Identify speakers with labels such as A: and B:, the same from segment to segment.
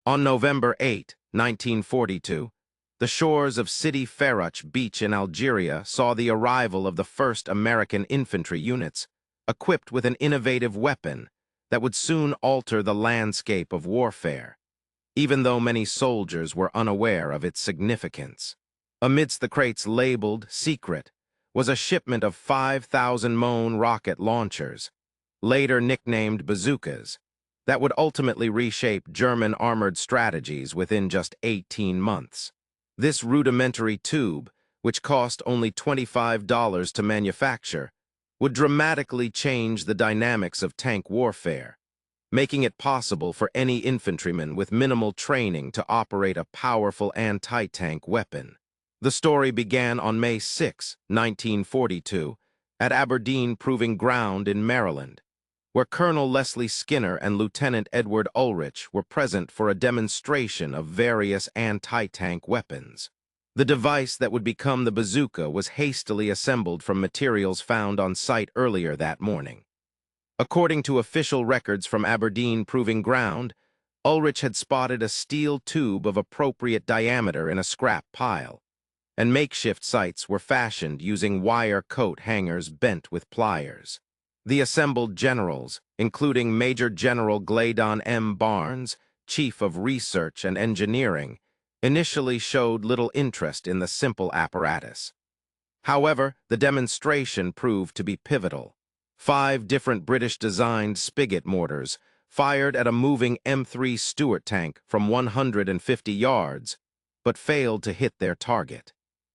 A: On November 8, 1942, the shores of Sidi Ferruch Beach in Algeria saw the arrival of the first American infantry units, equipped with an innovative weapon that would soon alter the landscape of warfare, even though many soldiers were unaware of its significance. Amidst the crates labeled "Secret" was a shipment of 5,000 Mohn rocket launchers, later nicknamed bazookas, that would ultimately reshape German armored strategies within just 18 months. This rudimentary tube, which cost only $25 to manufacture, would dramatically change the dynamics of tank warfare, making it possible for any infantryman with minimal training to operate a powerful anti-tank weapon. The story began on May 6, 1942, at Aberdeen Proving Ground in Maryland, where Colonel Leslie Skinner and Lieutenant Edward Ulrich were present for a demonstration of various anti-tank weapons. The device that would become the bazooka was hastily assembled from materials found on site earlier that morning. According to official records from Aberdeen Proving Ground, Ulrich had spotted a steel tube of appropriate diameter in a scrap pile, and makeshift sights were fashioned using wire coat hangers bent with pliers. The assembled generals, including Major General Glaydon M. Barnes, Chief of Research and Engineering, initially showed little interest in the simple apparatus. However, the demonstration proved to be pivotal. 5 different British-designed spigot mortars fired at a moving M3 Stuart tank from 150 yards, but failed to hit their target.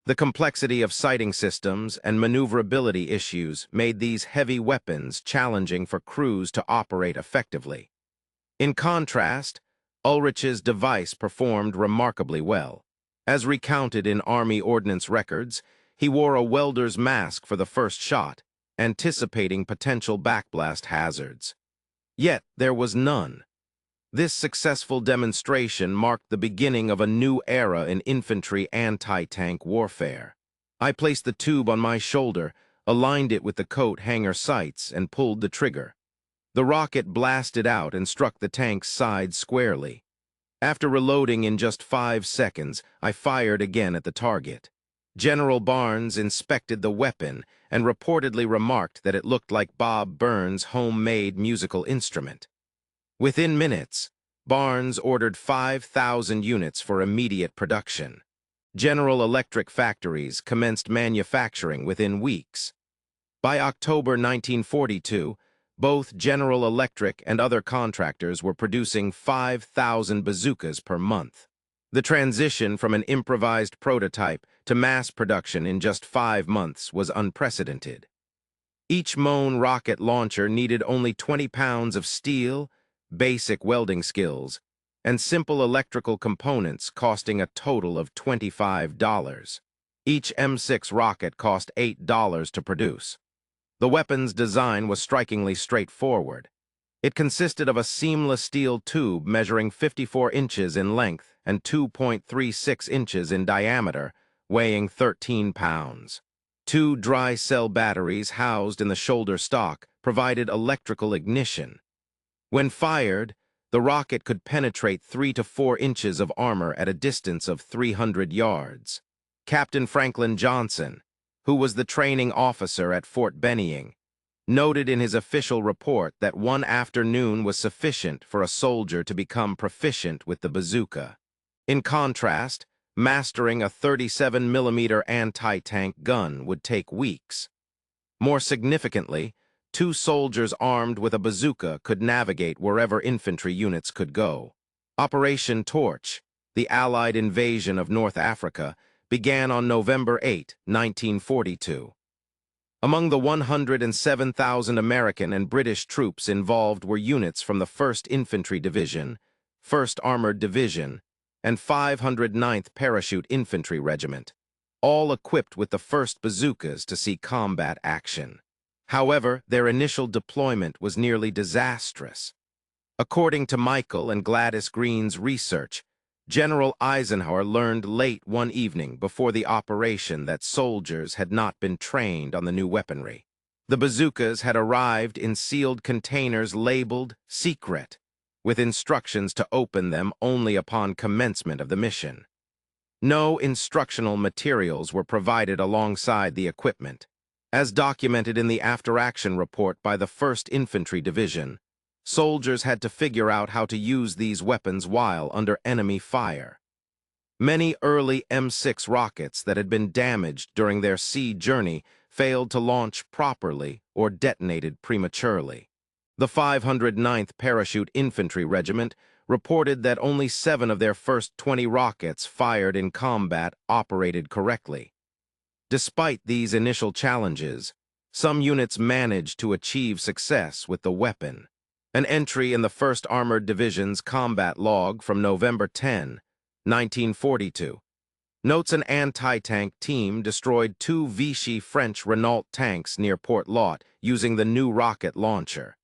A: The complexity of sighting systems and maneuverability issues made these heavy weapons challenging for crews to operate effectively. In contrast, Ulrich's device performed remarkably well. As recounted in Army Ordnance records, he wore a welder's mask for the first shot, anticipating potential backblast hazards. Yet there was none. This successful demonstration marked the beginning of a new era in infantry anti-tank warfare. I placed the tube on my shoulder, aligned it with the coat hanger sights, and pulled the trigger. The rocket blasted out and struck the tank's side squarely. After reloading in just 5 seconds, I fired again at the target. General Barnes inspected the weapon and reportedly remarked that it looked like Bob Burns' homemade musical instrument. Within minutes, Barnes ordered 5,000 units for immediate production. General Electric factories commenced manufacturing within weeks. By October 1942, both General Electric and other contractors were producing 5,000 bazookas per month. The transition from an improvised prototype to mass production in just 5 months was unprecedented. Each Mohn rocket launcher needed only 20 pounds of steel, basic welding skills, and simple electrical components costing a total of $25. Each M6 rocket cost $8 to produce. The weapon's design was strikingly straightforward. It consisted of a seamless steel tube measuring 54 inches in length and 2.36 inches in diameter, weighing 13 pounds. 2 dry cell batteries housed in the shoulder stock provided electrical ignition. When fired, the rocket could penetrate 3 to 4 inches of armor at a distance of 300 yards. Captain Franklin Johnson, who was the training officer at Fort Benning, noted in his official report that 1 afternoon was sufficient for a soldier to become proficient with the bazooka. In contrast, mastering a 37mm anti-tank gun would take weeks. More significantly, 2 soldiers armed with a bazooka could navigate wherever infantry units could go. Operation Torch, the Allied invasion of North Africa, began on November 8, 1942. Among the 107,000 American and British troops involved were units from the 1st Infantry Division, 1st Armored Division, and 509th Parachute Infantry Regiment, all equipped with the first bazookas to see combat action. However, their initial deployment was nearly disastrous. According to Michael and Gladys Green's research, General Eisenhower learned late one evening before the operation that soldiers had not been trained on the new weaponry. The bazookas had arrived in sealed containers labeled "Secret," with instructions to open them only upon commencement of the mission. No instructional materials were provided alongside the equipment. As documented in the after-action report by the 1st Infantry Division, soldiers had to figure out how to use these weapons while under enemy fire. Many early M6 rockets that had been damaged during their sea journey failed to launch properly or detonated prematurely. The 509th Parachute Infantry Regiment reported that only 7 of their first 20 rockets fired in combat operated correctly. Despite these initial challenges, some units managed to achieve success with the weapon. An entry in the 1st Armored Division's combat log from November 10, 1942, notes an anti-tank team destroyed 2 Vichy French Renault tanks near Port Lot using the new rocket launcher,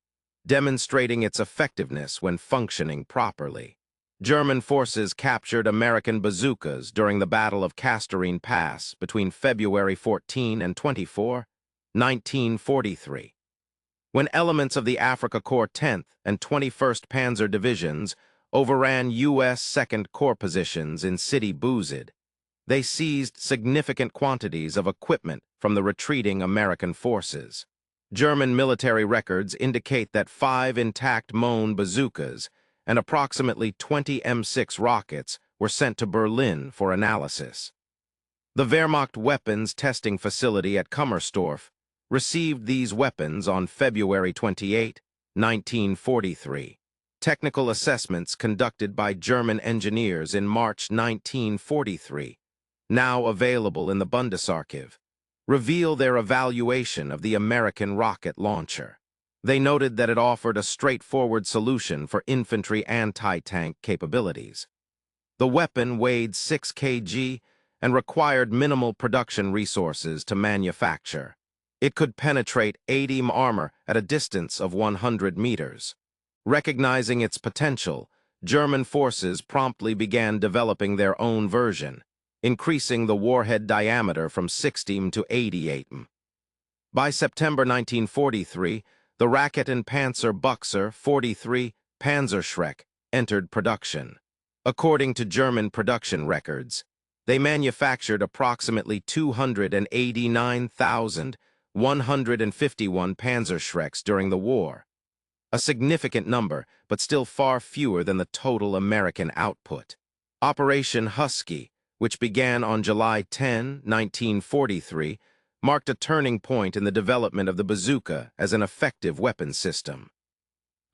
A: demonstrating its effectiveness when functioning properly. German forces captured American bazookas during the Battle of Kasserine Pass between February 14 and 24, 1943. When elements of the Afrika Korps 10th and 21st Panzer Divisions overran U.S. 2nd Corps positions in Sidi Bouzid, they seized significant quantities of equipment from the retreating American forces. German military records indicate that 5 intact Mohn bazookas and approximately 20 M6 rockets were sent to Berlin for analysis. The Wehrmacht weapons testing facility at Kummersdorf received these weapons on February 28, 1943. Technical assessments conducted by German engineers in March 1943, now available in the Bundesarchiv, reveal their evaluation of the American rocket launcher. They noted that it offered a straightforward solution for infantry anti-tank capabilities. The weapon weighed 6 kg and required minimal production resources to manufacture. It could penetrate 80 m armor at a distance of 100 meters. Recognizing its potential, German forces promptly began developing their own version, increasing the warhead diameter from 60 m to 88 m. By September 1943, the Racket and Panzer Boxer 43 Panzerschreck entered production. According to German production records, they manufactured approximately 289,151 Panzerschrecks during the war, a significant number, but still far fewer than the total American output. Operation Husky, which began on July 10, 1943, marked a turning point in the development of the bazooka as an effective weapon system.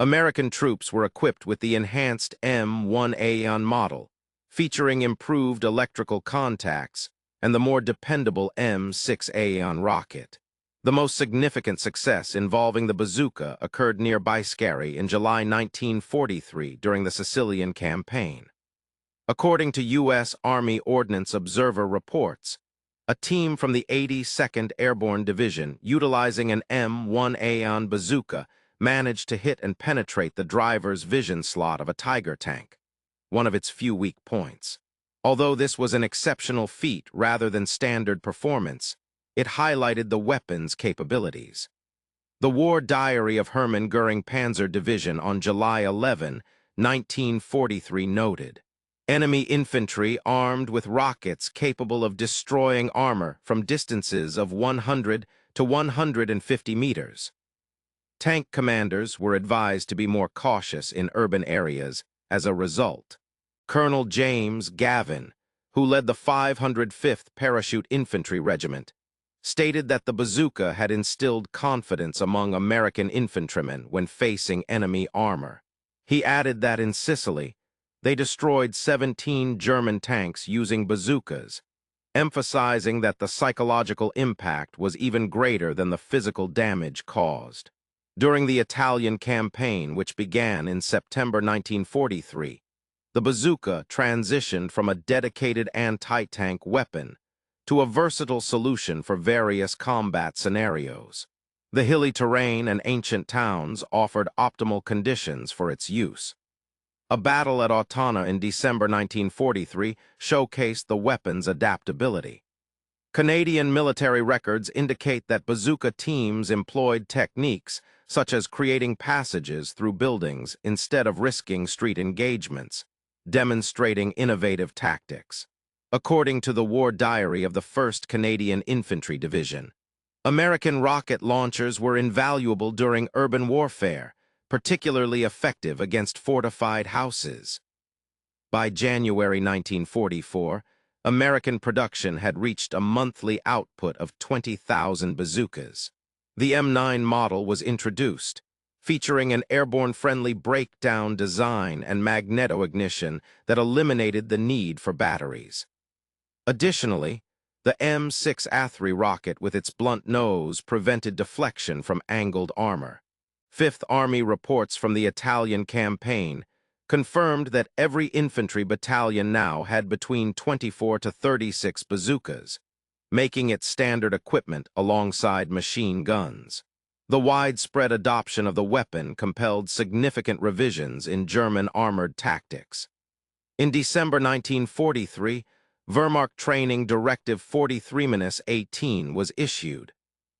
A: American troops were equipped with the enhanced M1A model, featuring improved electrical contacts and the more dependable M6A rocket. The most significant success involving the bazooka occurred near Biscari in July 1943 during the Sicilian campaign. According to U.S. Army Ordnance Observer reports, a team from the 82nd Airborne Division, utilizing an M1A bazooka, managed to hit and penetrate the driver's vision slot of a Tiger tank, one of its few weak points. Although this was an exceptional feat rather than standard performance, it highlighted the weapon's capabilities. The War Diary of Hermann Goering Panzer Division on July 11, 1943 noted, "Enemy infantry armed with rockets capable of destroying armor from distances of 100 to 150 meters. Tank commanders were advised to be more cautious in urban areas as a result." Colonel James Gavin, who led the 505th Parachute Infantry Regiment, stated that the bazooka had instilled confidence among American infantrymen when facing enemy armor. He added that in Sicily, they destroyed 17 German tanks using bazookas, emphasizing that the psychological impact was even greater than the physical damage caused. During the Italian campaign, which began in September 1943, the bazooka transitioned from a dedicated anti-tank weapon to a versatile solution for various combat scenarios. The hilly terrain and ancient towns offered optimal conditions for its use. A battle at Autana in December 1943 showcased the weapon's adaptability. Canadian military records indicate that bazooka teams employed techniques such as creating passages through buildings instead of risking street engagements, demonstrating innovative tactics. According to the War Diary of the 1st Canadian Infantry Division, American rocket launchers were invaluable during urban warfare, particularly effective against fortified houses. By January 1944, American production had reached a monthly output of 20,000 bazookas. The M9 model was introduced, featuring an airborne-friendly breakdown design and magneto-ignition that eliminated the need for batteries. Additionally, the M6A3 rocket with its blunt nose prevented deflection from angled armor. Fifth Army reports from the Italian campaign confirmed that every infantry battalion now had between 24 to 36 bazookas, making it standard equipment alongside machine guns. The widespread adoption of the weapon compelled significant revisions in German armored tactics. In December 1943, Wehrmacht Training Directive 43-18 was issued,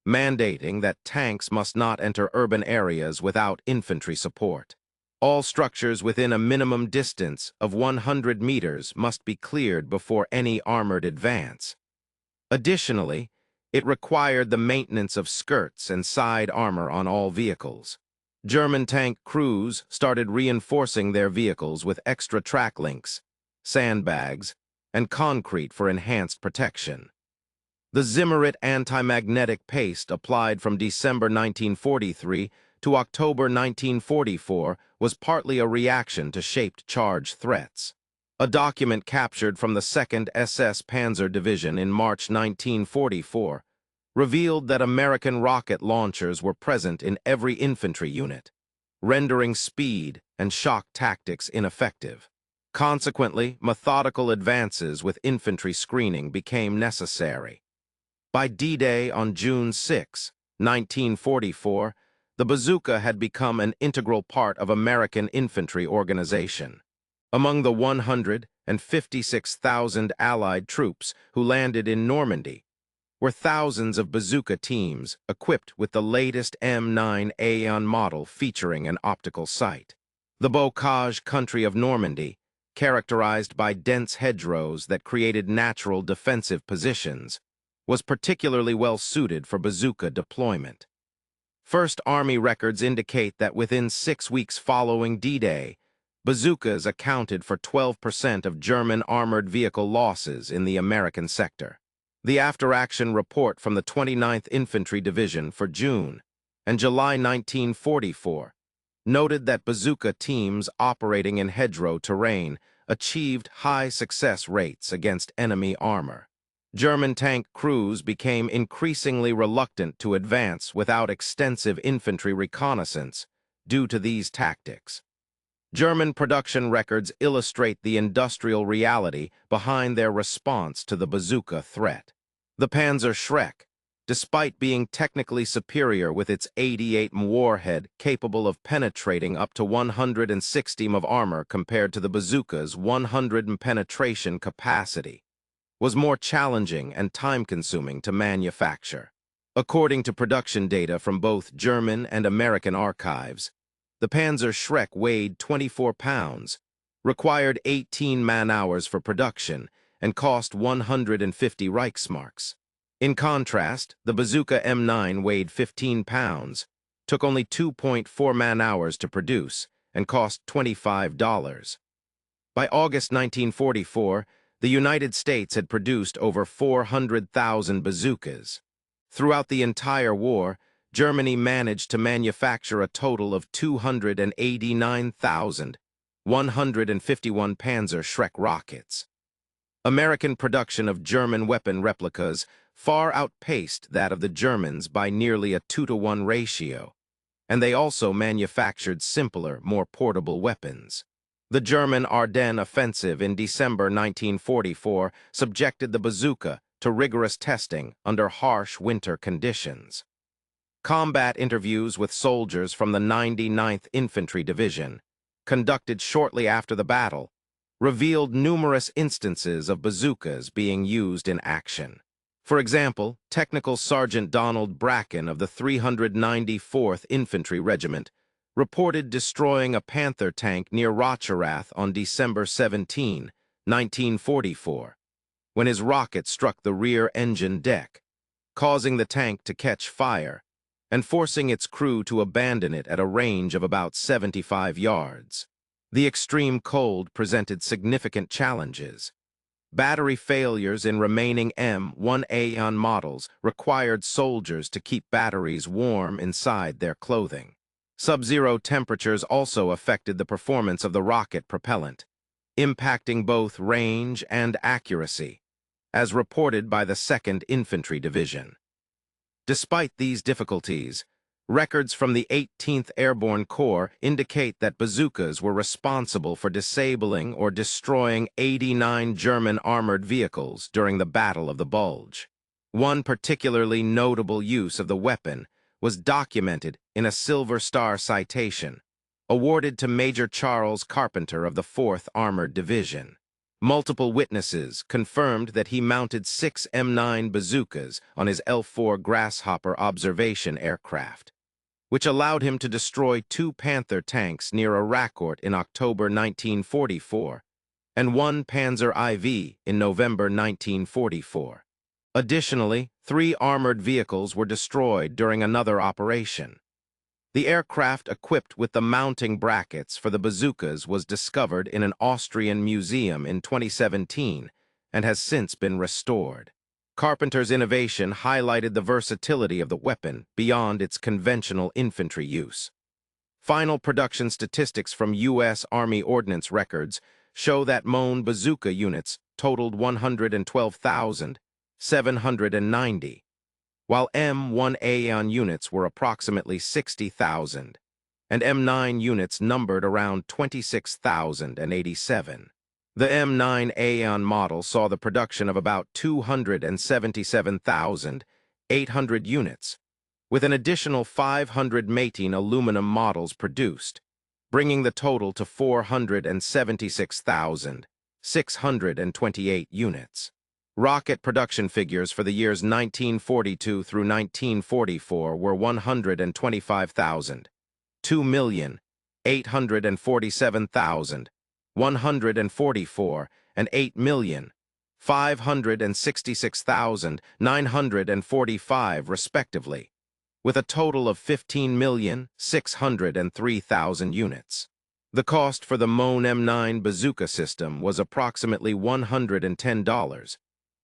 A: mandating that tanks must not enter urban areas without infantry support. All structures within a minimum distance of 100 meters must be cleared before any armored advance. Additionally, it required the maintenance of skirts and side armor on all vehicles. German tank crews started reinforcing their vehicles with extra track links, sandbags, and concrete for enhanced protection. The Zimmerit anti-magnetic paste applied from December 1943 to October 1944 was partly a reaction to shaped charge threats. A document captured from the 2nd SS Panzer Division in March 1944 revealed that American rocket launchers were present in every infantry unit, rendering speed and shock tactics ineffective. Consequently, methodical advances with infantry screening became necessary. By D-Day on June 6, 1944, the bazooka had become an integral part of American infantry organization. Among the 156,000 Allied troops who landed in Normandy were thousands of bazooka teams equipped with the latest M9 Aeon model featuring an optical sight. The bocage country of Normandy, characterized by dense hedgerows that created natural defensive positions, was particularly well suited for bazooka deployment. First Army records indicate that within 6 weeks following D-Day, bazookas accounted for 12% of German armored vehicle losses in the American sector. The after-action report from the 29th Infantry Division for June and July 1944 noted that bazooka teams operating in hedgerow terrain achieved high success rates against enemy armor. German tank crews became increasingly reluctant to advance without extensive infantry reconnaissance due to these tactics. German production records illustrate the industrial reality behind their response to the bazooka threat. The Panzerschreck, despite being technically superior with its 88 warhead capable of penetrating up to 160 of armor compared to the bazooka's 100 penetration capacity, was more challenging and time-consuming to manufacture. According to production data from both German and American archives, the Panzerschreck weighed 24 pounds, required 18 man-hours for production, and cost 150 Reichsmarks. In contrast, the Bazooka M9 weighed 15 pounds, took only 2.4 man-hours to produce, and cost $25. By August 1944, the United States had produced over 400,000 bazookas. Throughout the entire war, Germany managed to manufacture a total of 289,151 Panzerschreck rockets. American production of German weapon replicas far outpaced that of the Germans by nearly a 2-to-1 ratio, and they also manufactured simpler, more portable weapons. The German Ardennes offensive in December 1944 subjected the bazooka to rigorous testing under harsh winter conditions. Combat interviews with soldiers from the 99th Infantry Division, conducted shortly after the battle, revealed numerous instances of bazookas being used in action. For example, Technical Sergeant Donald Bracken of the 394th Infantry Regiment reported destroying a Panther tank near Rocherath on December 17, 1944, when his rocket struck the rear engine deck, causing the tank to catch fire and forcing its crew to abandon it at a range of about 75 yards. The extreme cold presented significant challenges. Battery failures in remaining M1A models required soldiers to keep batteries warm inside their clothing. Sub-zero temperatures also affected the performance of the rocket propellant, impacting both range and accuracy, as reported by the 2nd Infantry Division. Despite these difficulties, records from the 18th Airborne Corps indicate that bazookas were responsible for disabling or destroying 89 German armored vehicles during the Battle of the Bulge. One particularly notable use of the weapon was documented in a Silver Star citation, awarded to Major Charles Carpenter of the 4th Armored Division. Multiple witnesses confirmed that he mounted 6 M9 bazookas on his L-4 Grasshopper observation aircraft, which allowed him to destroy 2 Panther tanks near Aracourt in October 1944 and 1 Panzer IV in November 1944. Additionally, 3 armored vehicles were destroyed during another operation. The aircraft equipped with the mounting brackets for the bazookas was discovered in an Austrian museum in 2017 and has since been restored. Carpenter's innovation highlighted the versatility of the weapon beyond its conventional infantry use. Final production statistics from U.S. Army Ordnance records show that Moen bazooka units totaled 112,790, while M1A units were approximately 60,000, and M9 units numbered around 26,087. The M9A model saw the production of about 277,800 units, with an additional 500 mating aluminum models produced, bringing the total to 476,628 units. Rocket production figures for the years 1942 through 1944 were 125,000, 2,847,000, 144, and 8,566,945 respectively, with a total of 15,603,000 units. The cost for the Moen M9 bazooka system was approximately $110,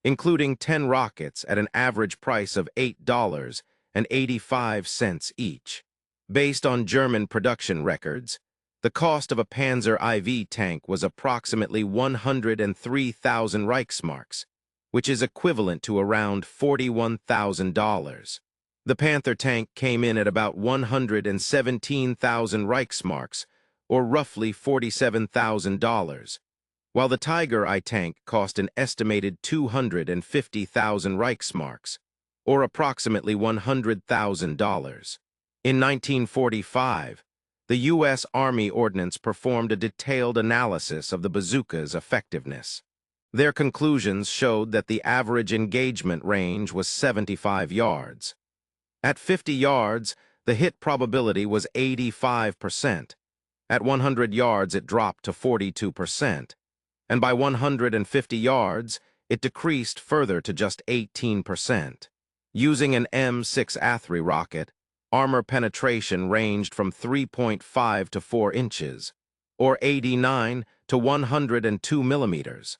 A: including 10 rockets at an average price of $8.85 each. Based on German production records, the cost of a Panzer IV tank was approximately 103,000 Reichsmarks, which is equivalent to around $41,000. The Panther tank came in at about 117,000 Reichsmarks, or roughly $47,000, while the Tiger I tank cost an estimated 250,000 Reichsmarks, or approximately $100,000. In 1945, the U.S. Army Ordnance performed a detailed analysis of the bazooka's effectiveness. Their conclusions showed that the average engagement range was 75 yards. At 50 yards, the hit probability was 85%. At 100 yards, it dropped to 42%. And by 150 yards, it decreased further to just 18%. Using an M6 Athry rocket, armor penetration ranged from 3.5 to 4 inches, or 89 to 102 millimeters.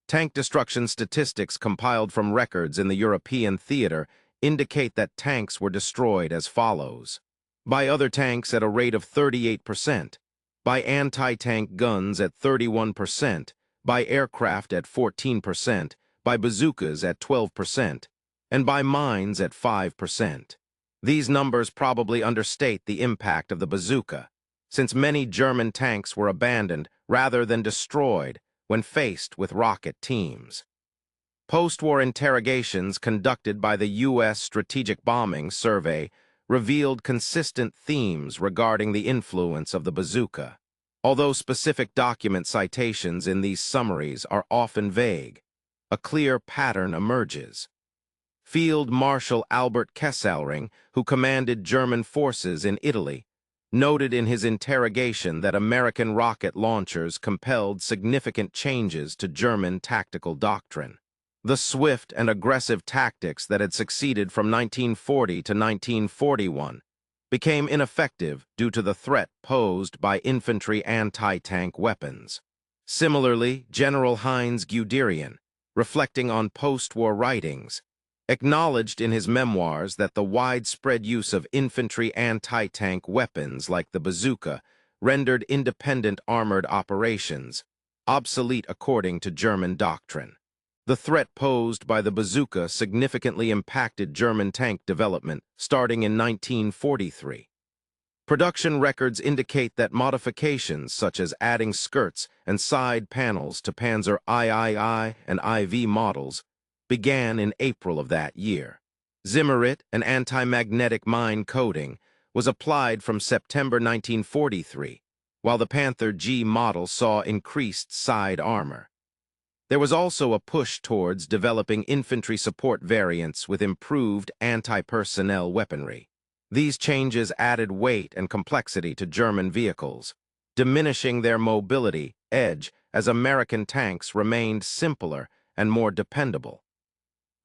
A: Tank destruction statistics compiled from records in the European theater indicate that tanks were destroyed as follows: by other tanks at a rate of 38%, by anti-tank guns at 31%, by aircraft at 14%, by bazookas at 12%, and by mines at 5%. These numbers probably understate the impact of the bazooka, since many German tanks were abandoned rather than destroyed when faced with rocket teams. Post-war interrogations conducted by the U.S. Strategic Bombing Survey revealed consistent themes regarding the influence of the bazooka. Although specific document citations in these summaries are often vague, a clear pattern emerges. Field Marshal Albert Kesselring, who commanded German forces in Italy, noted in his interrogation that American rocket launchers compelled significant changes to German tactical doctrine. The swift and aggressive tactics that had succeeded from 1940 to 1941 became ineffective due to the threat posed by infantry anti-tank weapons. Similarly, General Heinz Guderian, reflecting on post-war writings, acknowledged in his memoirs that the widespread use of infantry anti-tank weapons like the bazooka rendered independent armored operations obsolete according to German doctrine. The threat posed by the bazooka significantly impacted German tank development starting in 1943. Production records indicate that modifications such as adding skirts and side panels to Panzer III and IV models began in April of that year. Zimmerit, an anti-magnetic mine coating, was applied from September 1943, while the Panther G model saw increased side armor. There was also a push towards developing infantry support variants with improved anti-personnel weaponry. These changes added weight and complexity to German vehicles, diminishing their mobility edge as American tanks remained simpler and more dependable.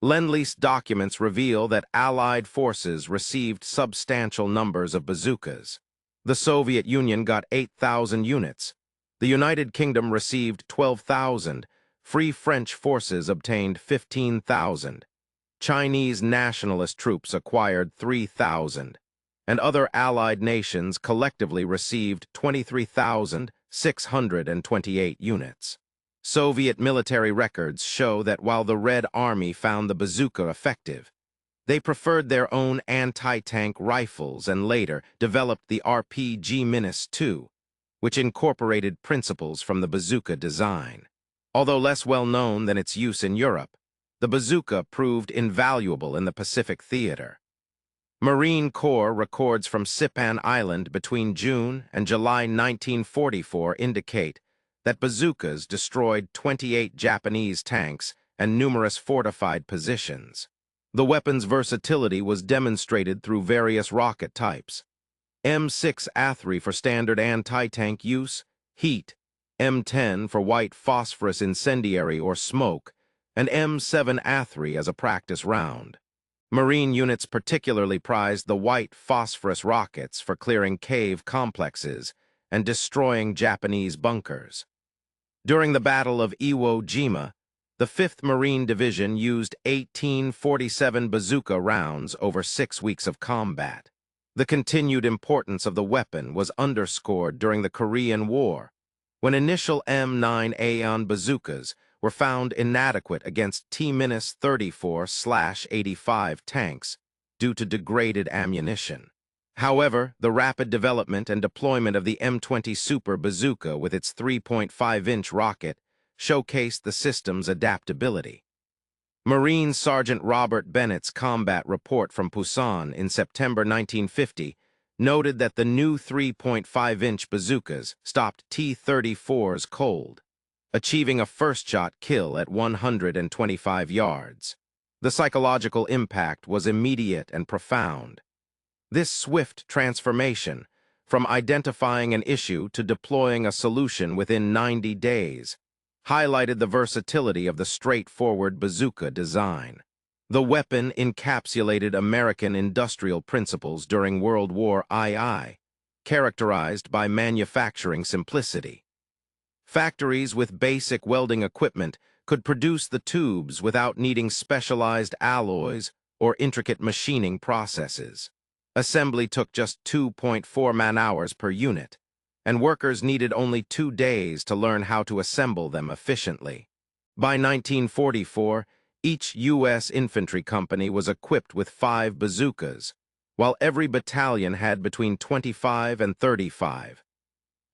A: Lend-Lease documents reveal that Allied forces received substantial numbers of bazookas. The Soviet Union got 8,000 units. The United Kingdom received 12,000. Free French forces obtained 15,000. Chinese nationalist troops acquired 3,000. And other Allied nations collectively received 23,628 units. Soviet military records show that while the Red Army found the bazooka effective, they preferred their own anti-tank rifles and later developed the RPG-2, which incorporated principles from the bazooka design. Although less well known than its use in Europe, the bazooka proved invaluable in the Pacific theater. Marine Corps records from Sipan Island between June and July 1944 indicate that bazookas destroyed 28 Japanese tanks and numerous fortified positions. The weapon's versatility was demonstrated through various rocket types. M6 A3 for standard anti-tank use, heat, M10 for white phosphorus incendiary or smoke, and M7 A3 as a practice round. Marine units particularly prized the white phosphorus rockets for clearing cave complexes and destroying Japanese bunkers. During the Battle of Iwo Jima, the 5th Marine Division used 1847 bazooka rounds over 6 weeks of combat. The continued importance of the weapon was underscored during the Korean War, when initial M9 Aeon bazookas were found inadequate against T-34/85 tanks due to degraded ammunition. However, the rapid development and deployment of the M20 Super Bazooka with its 3.5-inch rocket showcased the system's adaptability. Marine Sergeant Robert Bennett's combat report from Pusan in September 1950 noted that the new 3.5-inch bazookas stopped T-34s cold, achieving a first-shot kill at 125 yards. The psychological impact was immediate and profound. This swift transformation, from identifying an issue to deploying a solution within 90 days, highlighted the versatility of the straightforward bazooka design. The weapon encapsulated American industrial principles during World War II, characterized by manufacturing simplicity. Factories with basic welding equipment could produce the tubes without needing specialized alloys or intricate machining processes. Assembly took just 2.4 man-hours per unit, and workers needed only 2 days to learn how to assemble them efficiently. By 1944, each U.S. infantry company was equipped with 5 bazookas, while every battalion had between 25 and 35.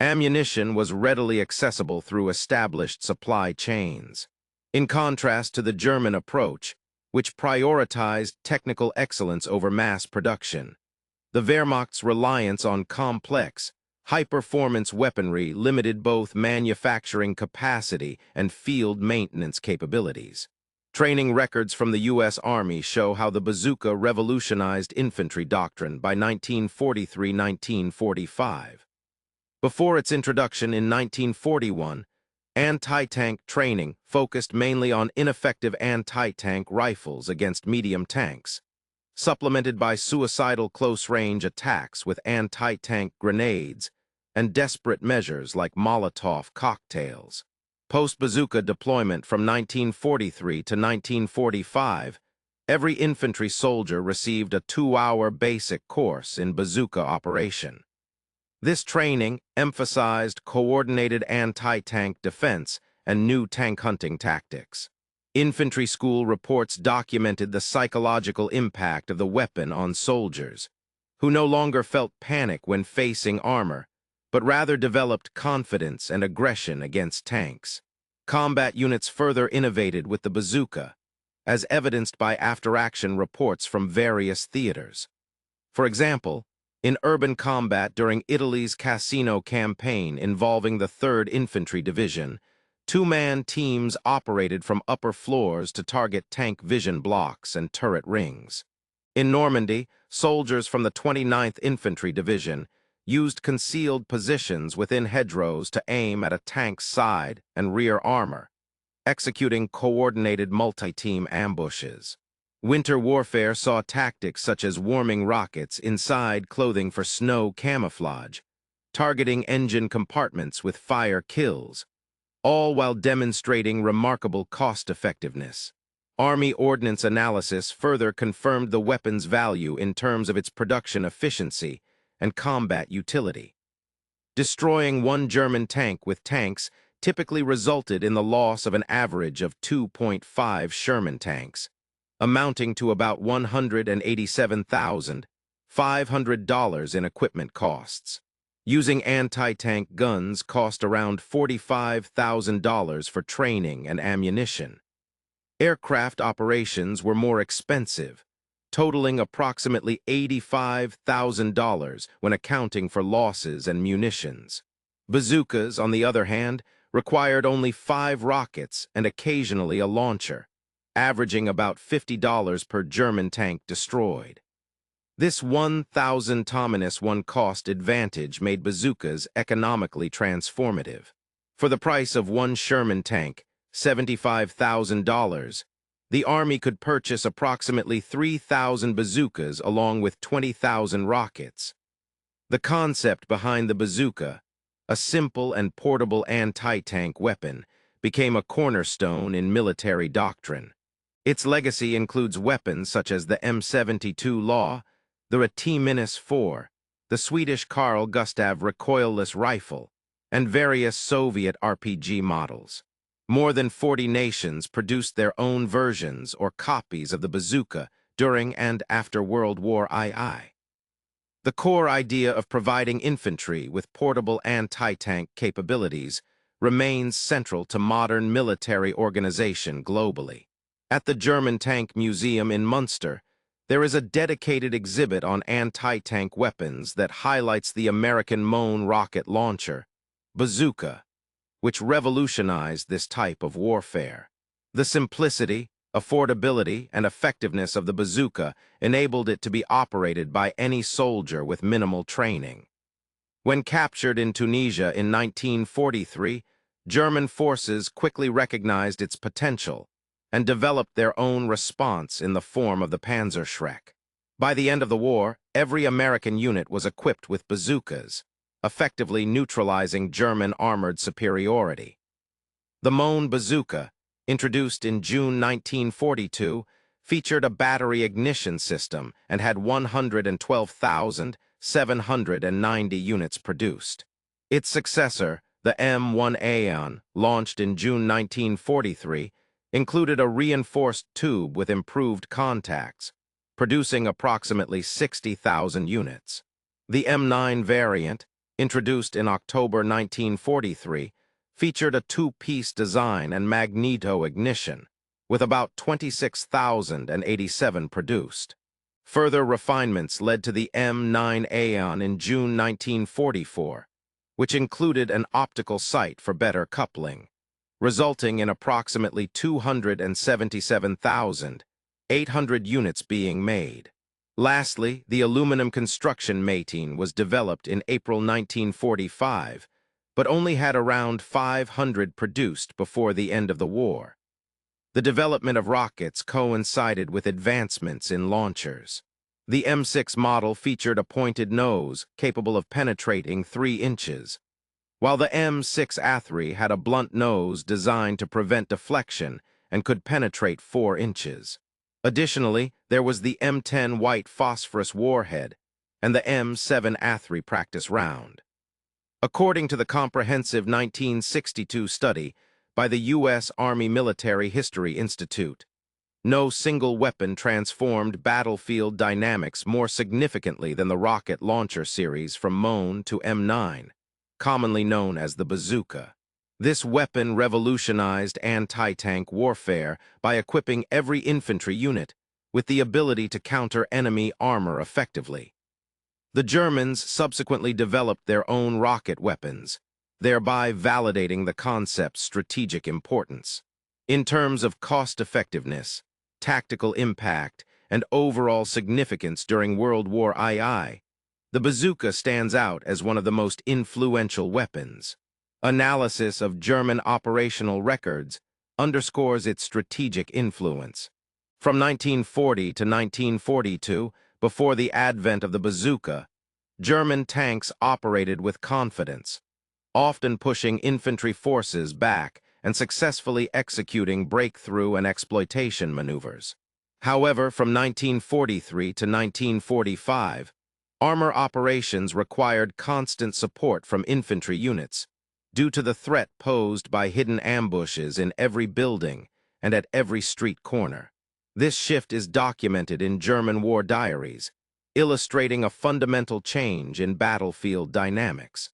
A: Ammunition was readily accessible through established supply chains. In contrast to the German approach, which prioritized technical excellence over mass production, the Wehrmacht's reliance on complex, high-performance weaponry limited both manufacturing capacity and field maintenance capabilities. Training records from the U.S. Army show how the bazooka revolutionized infantry doctrine by 1943-1945. Before its introduction in 1941, anti-tank training focused mainly on ineffective anti-tank rifles against medium tanks, supplemented by suicidal close-range attacks with anti-tank grenades and desperate measures like Molotov cocktails. Post-bazooka deployment from 1943 to 1945, every infantry soldier received a 2-hour basic course in bazooka operation. This training emphasized coordinated anti-tank defense and new tank hunting tactics. Infantry school reports documented the psychological impact of the weapon on soldiers, who no longer felt panic when facing armor, but rather developed confidence and aggression against tanks. Combat units further innovated with the bazooka, as evidenced by after-action reports from various theaters. For example, in urban combat during Italy's Cassino campaign involving the 3rd Infantry Division, 2-man teams operated from upper floors to target tank vision blocks and turret rings. In Normandy, soldiers from the 29th Infantry Division used concealed positions within hedgerows to aim at a tank's side and rear armor, executing coordinated multi-team ambushes. Winter warfare saw tactics such as warming rockets inside clothing for snow camouflage, targeting engine compartments with fire kills, all while demonstrating remarkable cost-effectiveness. Army ordnance analysis further confirmed the weapon's value in terms of its production efficiency and combat utility. Destroying one German tank with tanks typically resulted in the loss of an average of 2.5 Sherman tanks, amounting to about $187,500 in equipment costs. Using anti-tank guns cost around $45,000 for training and ammunition. Aircraft operations were more expensive, totaling approximately $85,000 when accounting for losses and munitions. Bazookas, on the other hand, required only 5 rockets and occasionally a launcher, averaging about $50 per German tank destroyed. This 1,000-1 cost advantage made bazookas economically transformative. For the price of one Sherman tank, $75,000, the Army could purchase approximately 3,000 bazookas along with 20,000 rockets. The concept behind the bazooka, a simple and portable anti-tank weapon, became a cornerstone in military doctrine. Its legacy includes weapons such as the M72 Law, the T-4, the Swedish Carl Gustaf recoilless rifle, and various Soviet RPG models. More than 40 nations produced their own versions or copies of the bazooka during and after World War II. The core idea of providing infantry with portable anti-tank capabilities remains central to modern military organization globally. At the German Tank Museum in Munster, there is a dedicated exhibit on anti-tank weapons that highlights the American Moan rocket launcher, Bazooka, which revolutionized this type of warfare. The simplicity, affordability, and effectiveness of the bazooka enabled it to be operated by any soldier with minimal training. When captured in Tunisia in 1943, German forces quickly recognized its potential and developed their own response in the form of the Panzerschreck. By the end of the war, every American unit was equipped with bazookas, effectively neutralizing German armored superiority. The Moan bazooka, introduced in June 1942, featured a battery ignition system and had 112,790 units produced. Its successor, the M1A, launched in June 1943, included a reinforced tube with improved contacts, producing approximately 60,000 units. The M9 variant, introduced in October 1943, featured a 2-piece design and magneto ignition, with about 26,087 produced. Further refinements led to the M9A in June 1944, which included an optical sight for better coupling. resulting in approximately 277,800 units being made. Lastly, the aluminum construction mating was developed in April 1945, but only had around 500 produced before the end of the war. The development of rockets coincided with advancements in launchers. The M6 model featured a pointed nose capable of penetrating 3 inches, while the M6A3 had a blunt nose designed to prevent deflection and could penetrate 4 inches. Additionally, there was the M10 white phosphorus warhead and the M7A3 practice round. According to the comprehensive 1962 study by the U.S. Army Military History Institute, no single weapon transformed battlefield dynamics more significantly than the rocket launcher series from MON to M9, commonly known as the Bazooka. This weapon revolutionized anti-tank warfare by equipping every infantry unit with the ability to counter enemy armor effectively. The Germans subsequently developed their own rocket weapons, thereby validating the concept's strategic importance. In terms of cost-effectiveness, tactical impact, and overall significance during World War II, the bazooka stands out as one of the most influential weapons. Analysis of German operational records underscores its strategic influence. From 1940 to 1942, before the advent of the bazooka, German tanks operated with confidence, often pushing infantry forces back and successfully executing breakthrough and exploitation maneuvers. However, from 1943 to 1945, armor operations required constant support from infantry units, due to the threat posed by hidden ambushes in every building and at every street corner. This shift is documented in German war diaries, illustrating a fundamental change in battlefield dynamics.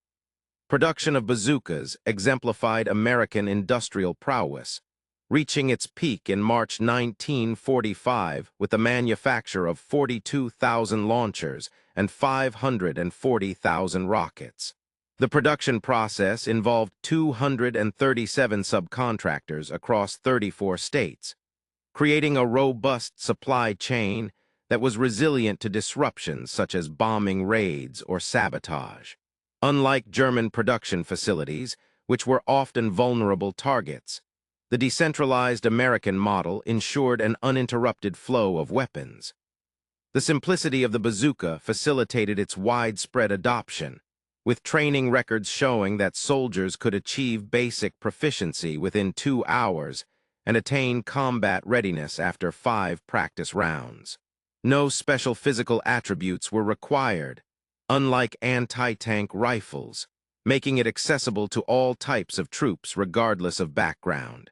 A: Production of bazookas exemplified American industrial prowess, reaching its peak in March 1945 with the manufacture of 42,000 launchers and 540,000 rockets. The production process involved 237 subcontractors across 34 states, creating a robust supply chain that was resilient to disruptions such as bombing raids or sabotage. Unlike German production facilities, which were often vulnerable targets, the decentralized American model ensured an uninterrupted flow of weapons. The simplicity of the bazooka facilitated its widespread adoption, with training records showing that soldiers could achieve basic proficiency within 2 hours and attain combat readiness after 5 practice rounds. No special physical attributes were required, unlike anti-tank rifles, making it accessible to all types of troops regardless of background.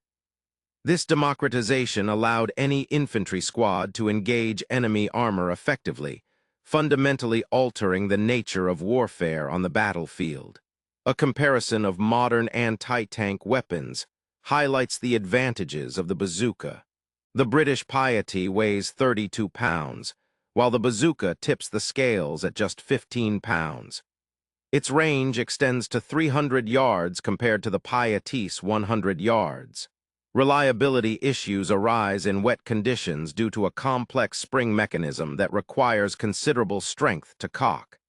A: This democratization allowed any infantry squad to engage enemy armor effectively, fundamentally altering the nature of warfare on the battlefield. A comparison of modern anti-tank weapons highlights the advantages of the bazooka. The British Piety weighs 32 pounds, while the bazooka tips the scales at just 15 pounds. Its range extends to 300 yards compared to the Piety's 100 yards. Reliability issues arise in wet conditions due to a complex spring mechanism that requires considerable strength to cock.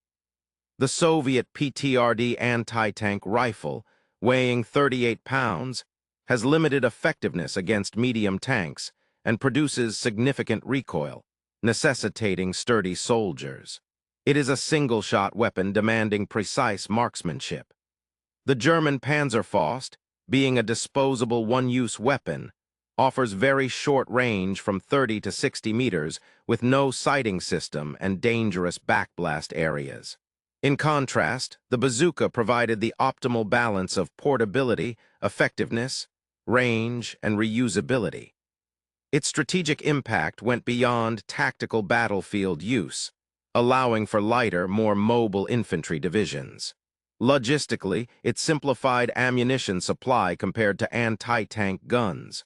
A: The Soviet PTRD anti-tank rifle, weighing 38 pounds, has limited effectiveness against medium tanks and produces significant recoil, necessitating sturdy soldiers. It is a single-shot weapon demanding precise marksmanship. The German Panzerfaust, being a disposable one-use weapon, offers very short range from 30 to 60 meters with no sighting system and dangerous backblast areas. In contrast, the bazooka provided the optimal balance of portability, effectiveness, range, and reusability. Its strategic impact went beyond tactical battlefield use, allowing for lighter, more mobile infantry divisions. Logistically, it simplified ammunition supply compared to anti-tank guns.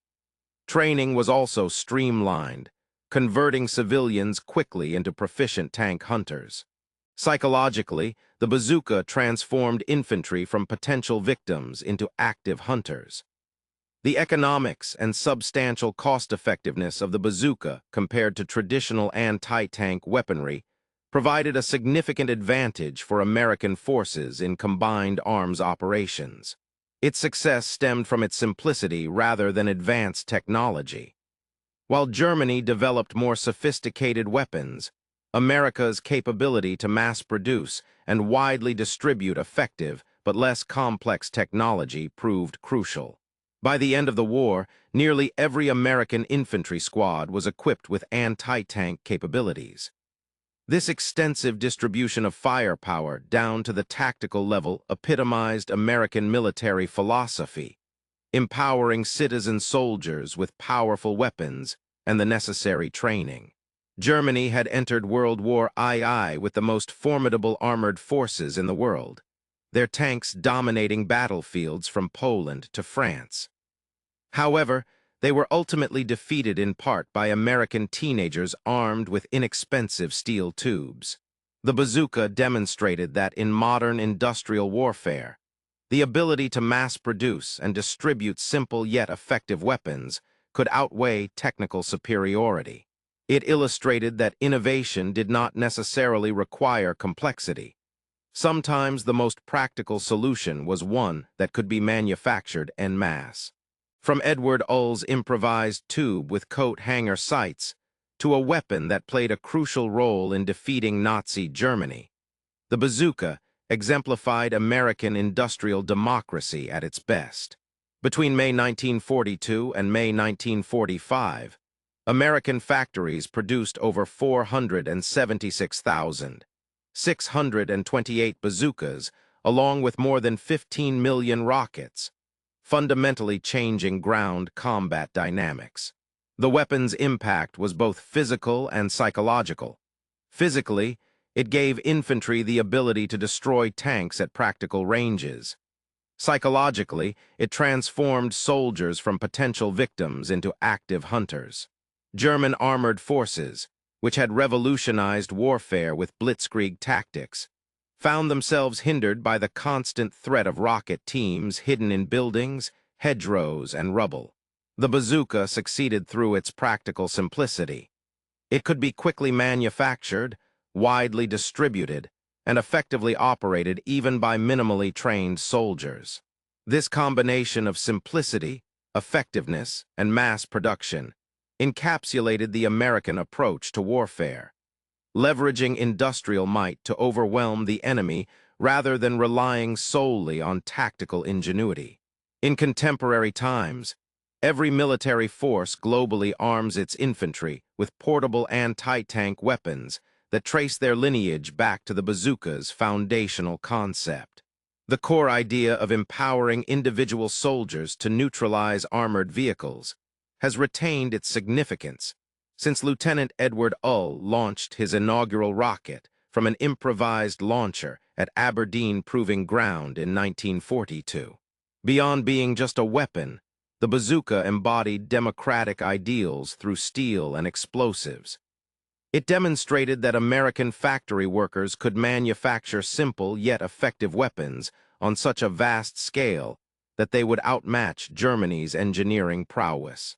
A: Training was also streamlined, converting civilians quickly into proficient tank hunters. Psychologically, the bazooka transformed infantry from potential victims into active hunters. The economics and substantial cost-effectiveness of the bazooka compared to traditional anti-tank weaponry provided a significant advantage for American forces in combined arms operations. Its success stemmed from its simplicity rather than advanced technology. While Germany developed more sophisticated weapons, America's capability to mass-produce and widely distribute effective but less complex technology proved crucial. By the end of the war, nearly every American infantry squad was equipped with anti-tank capabilities. This extensive distribution of firepower down to the tactical level epitomized American military philosophy, empowering citizen soldiers with powerful weapons and the necessary training. Germany had entered World War II with the most formidable armored forces in the world, their tanks dominating battlefields from Poland to France. However, they were ultimately defeated in part by American teenagers armed with inexpensive steel tubes. The bazooka demonstrated that in modern industrial warfare, the ability to mass-produce and distribute simple yet effective weapons could outweigh technical superiority. It illustrated that innovation did not necessarily require complexity. Sometimes the most practical solution was one that could be manufactured en masse. From WWII's improvised tube with coat hanger sights to a weapon that played a crucial role in defeating Nazi Germany, the bazooka exemplified American industrial democracy at its best. Between May 1942 and May 1945, American factories produced over 476,628 bazookas, along with more than 15 million rockets, fundamentally changing ground combat dynamics. The weapon's impact was both physical and psychological. Physically, it gave infantry the ability to destroy tanks at practical ranges. Psychologically, it transformed soldiers from potential victims into active hunters. German armored forces, which had revolutionized warfare with blitzkrieg tactics, found themselves hindered by the constant threat of rocket teams hidden in buildings, hedgerows, and rubble. The bazooka succeeded through its practical simplicity. It could be quickly manufactured, widely distributed, and effectively operated even by minimally trained soldiers. This combination of simplicity, effectiveness, and mass production encapsulated the American approach to warfare, leveraging industrial might to overwhelm the enemy rather than relying solely on tactical ingenuity. In contemporary times, every military force globally arms its infantry with portable anti-tank weapons that trace their lineage back to the bazooka's foundational concept. The core idea of empowering individual soldiers to neutralize armored vehicles has retained its significance since Lieutenant WWII launched his inaugural rocket from an improvised launcher at Aberdeen Proving Ground in 1942. Beyond being just a weapon, the bazooka embodied democratic ideals through steel and explosives. It demonstrated that American factory workers could manufacture simple yet effective weapons on such a vast scale that they would outmatch Germany's engineering prowess.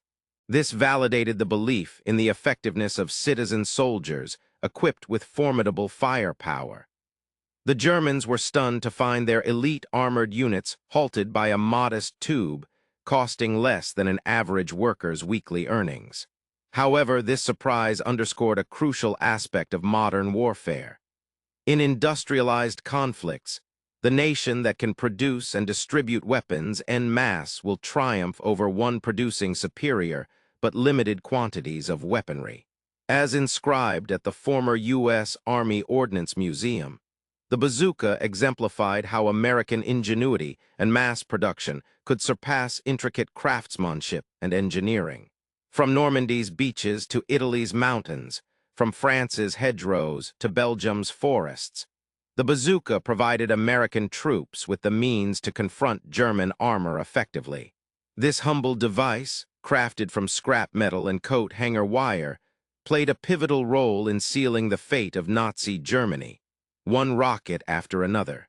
A: This validated the belief in the effectiveness of citizen soldiers equipped with formidable firepower. The Germans were stunned to find their elite armored units halted by a modest tube costing less than an average worker's weekly earnings. However, this surprise underscored a crucial aspect of modern warfare. In industrialized conflicts, the nation that can produce and distribute weapons en masse will triumph over one producing superior but limited quantities of weaponry. As inscribed at the former U.S. Army Ordnance Museum, the bazooka exemplified how American ingenuity and mass production could surpass intricate craftsmanship and engineering. From Normandy's beaches to Italy's mountains, from France's hedgerows to Belgium's forests, the bazooka provided American troops with the means to confront German armor effectively. This humble device, crafted from scrap metal and coat hanger wire, played a pivotal role in sealing the fate of Nazi Germany, one rocket after another.